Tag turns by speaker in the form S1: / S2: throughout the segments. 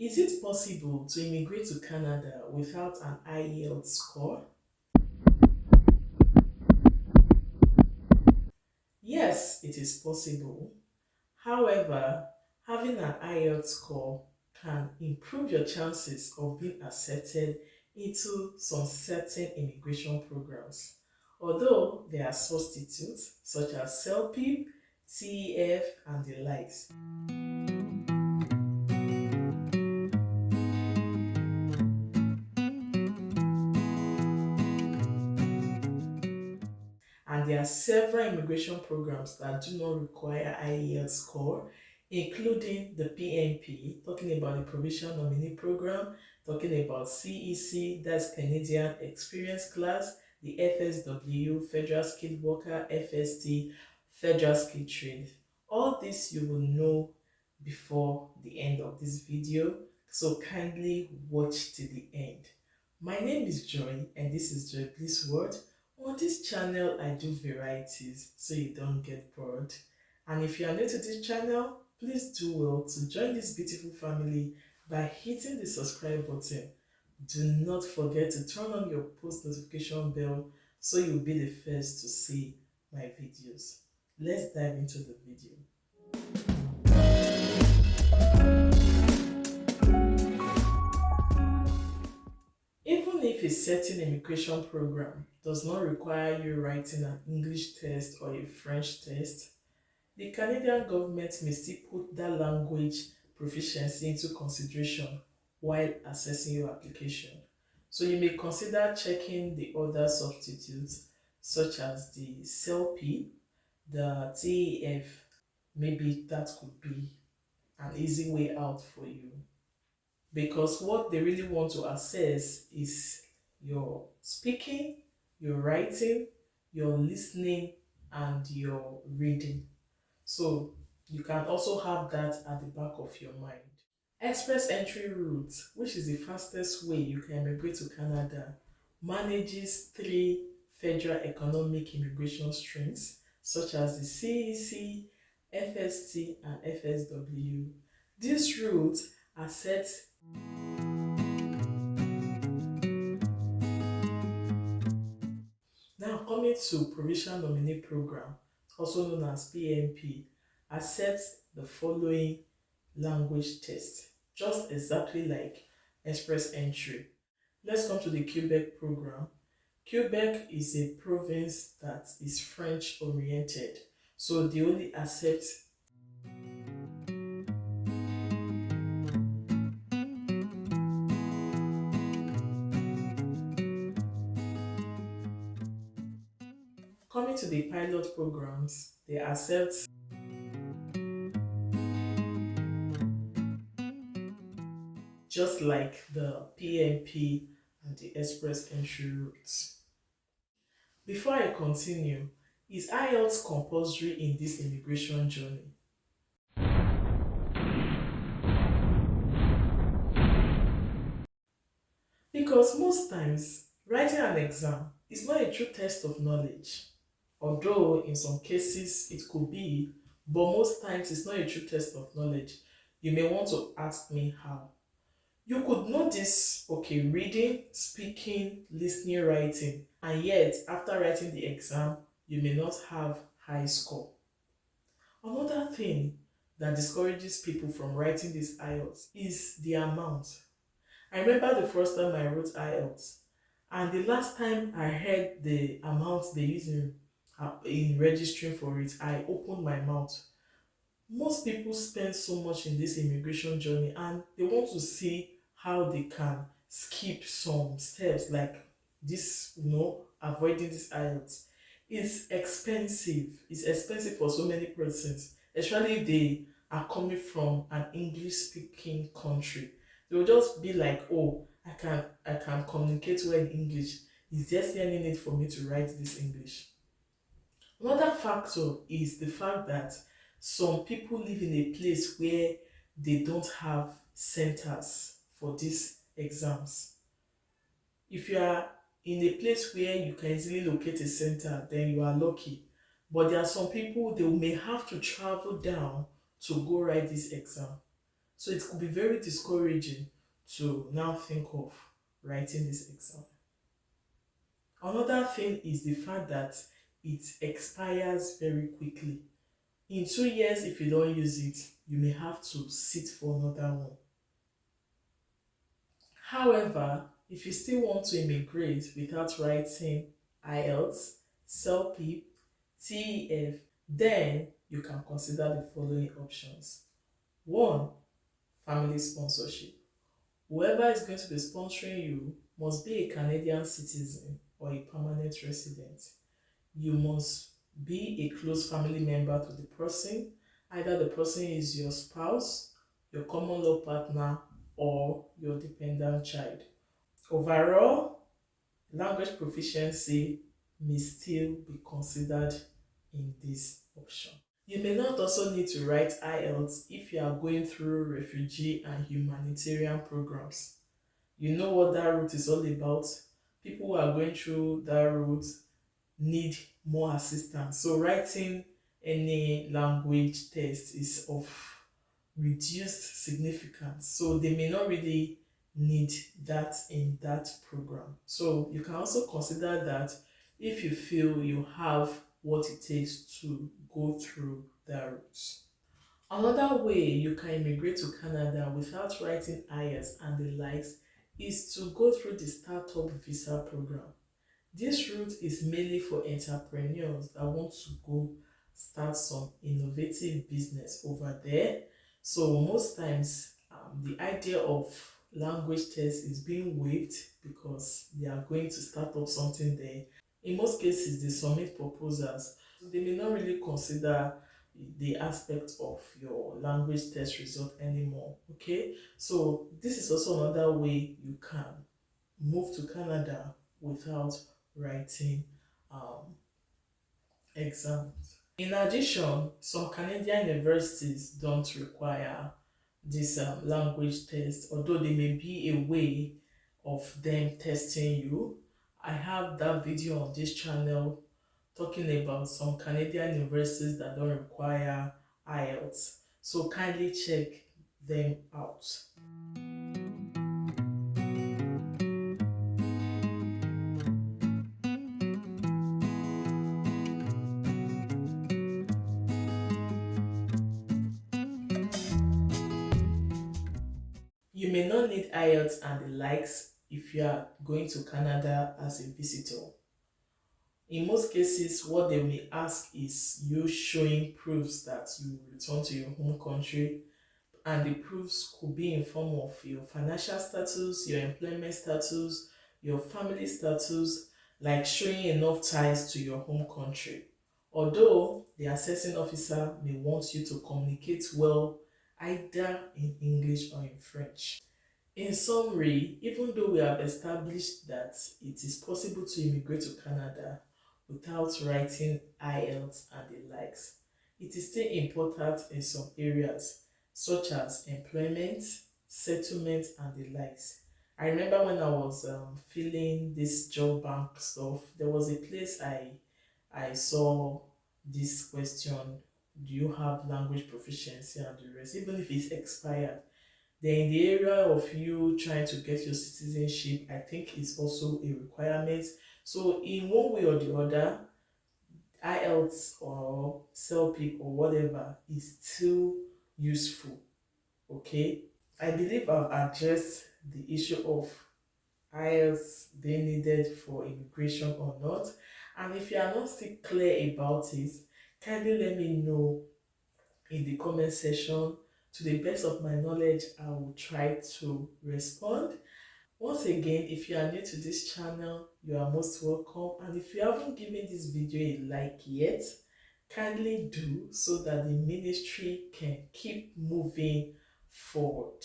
S1: Is it possible to immigrate to Canada without an IELTs score? Yes, it is possible. However, having an IELTS score can improve your chances of being accepted into some certain immigration programs. Although there are substitutes such as CELPIP, TEF, and the likes. And there are several immigration programs that do not require IELTS score, including the PNP, talking about the Provincial Nominee Program, talking about CEC, that's Canadian Experience Class, the FSW, Federal Skilled Worker, FST, Federal Skilled Trade. All this you will know before the end of this video, so kindly watch till the end. My name is Joy and this is Joy Bliss World. On this channel, I do varieties so you don't get bored. And if you are new to this channel, please do well to join this beautiful family by hitting the subscribe button. Do not forget to turn on your post notification bell so you'll be the first to see my videos. Let's dive into the video. Even if a certain immigration program does not require you writing an English test or a French test, the Canadian government may still put that language proficiency into consideration while assessing your application. So you may consider checking the other substitutes such as the CELPIP, the TEF. Maybe that could be an easy way out for you, because what they really want to assess is your speaking, your writing, your listening, and your reading. So you can also have that at the back of your mind. Express entry route, which is the fastest way you can immigrate to Canada, manages three federal economic immigration streams such as the CEC, FST, and FSW. These routes are set. Now coming to Provincial Nominee Program, also known as PNP, accepts the following language test, just exactly like Express Entry. Let's come to the Quebec program. Quebec is a province that is French oriented, so they only accept coming to the pilot programs, they accept just like the PNP and the Express Entry routes. Before I continue, is IELTS compulsory in this immigration journey? Because most times, writing an exam is not a true test of knowledge. Although in some cases it could be, but most times it's not a true test of knowledge. You may want to ask me how. You could know this, okay, reading, speaking, listening, writing, and yet after writing the exam, you may not have high score. Another thing that discourages people from writing this IELTS is the amount. I remember the first time I wrote IELTS, and the last time I heard the amount they use in registering for it, I opened my mouth. Most people spend so much in this immigration journey and they want to see how they can skip some steps like this, avoiding this IELTS. It's expensive. It's expensive for so many persons, especially if they are coming from an English speaking country. They will just be like, oh, I can communicate well in English. Is there still any need for me to write this English? Another factor is the fact that some people live in a place where they don't have centers for these exams. If you are in a place where you can easily locate a center, then you are lucky. But there are some people, they may have to travel down to go write this exam. So it could be very discouraging to now think of writing this exam. Another thing is the fact that it expires very quickly. In 2 years, if you don't use it, you may have to sit for another one. However, if you still want to immigrate without writing IELTS, CELPIP, TEF, then you can consider the following options. One, family sponsorship. Whoever is going to be sponsoring you must be a Canadian citizen or a permanent resident. You must be a close family member to the person. Either the person is your spouse, your common law partner, or your dependent child. Overall, language proficiency may still be considered in this option. You may not also need to write IELTS if you are going through refugee and humanitarian programs. You know what that route is all about. People who are going through that route need more assistance. So writing any language test is of reduced significance. So they may not really need that in that program. So you can also consider that if you feel you have what it takes to go through that route. Another way you can immigrate to Canada without writing IELTS and the likes is to go through the startup visa program. This route is mainly for entrepreneurs that want to go start some innovative business over there. So most times, the idea of language test is being waived because they are going to start up something there. In most cases, they submit proposals. They may not really consider the aspect of your language test result anymore. Okay, so this is also another way you can move to Canada without writing um, exams. In addition, some Canadian universities don't require this language test, although there may be a way of them testing you. I have that video on this channel talking about some Canadian universities that don't require IELTS. So kindly check them out. You may not need IELTS and the likes if you are going to Canada as a visitor. In most cases, what they may ask is you showing proofs that you return to your home country, and the proofs could be in form of your financial status, your employment status, your family status, like showing enough ties to your home country. Although the assessing officer may want you to communicate well either in English or in French. In summary, even though we have established that it is possible to immigrate to Canada without writing IELTS and the likes, it is still important in some areas such as employment, settlement, and the likes. I remember when I was filling this job bank stuff, there was a place I saw this question: do you have language proficiency and the rest, even if it's expired. Then in the area of you trying to get your citizenship, I think is also a requirement. So in one way or the other, IELTS or CELPIP or whatever is still useful. Okay, I believe I've addressed the issue of IELTS being needed for immigration or not. And if you are not still clear about it, kindly let me know in the comment section. To the best of my knowledge, I will try to respond. Once again, if you are new to this channel, you are most welcome. And if you haven't given this video a like yet, kindly do so that the ministry can keep moving forward.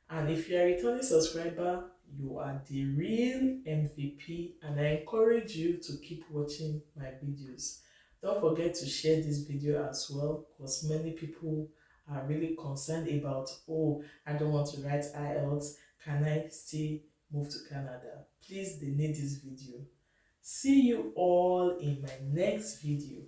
S1: And if you are a returning subscriber, you are the real MVP, and I encourage you to keep watching my videos. Don't forget to share this video as well, because many people are really concerned about, oh, I don't want to write IELTS, can I still move to Canada? Please, they need this video. See you all in my next video.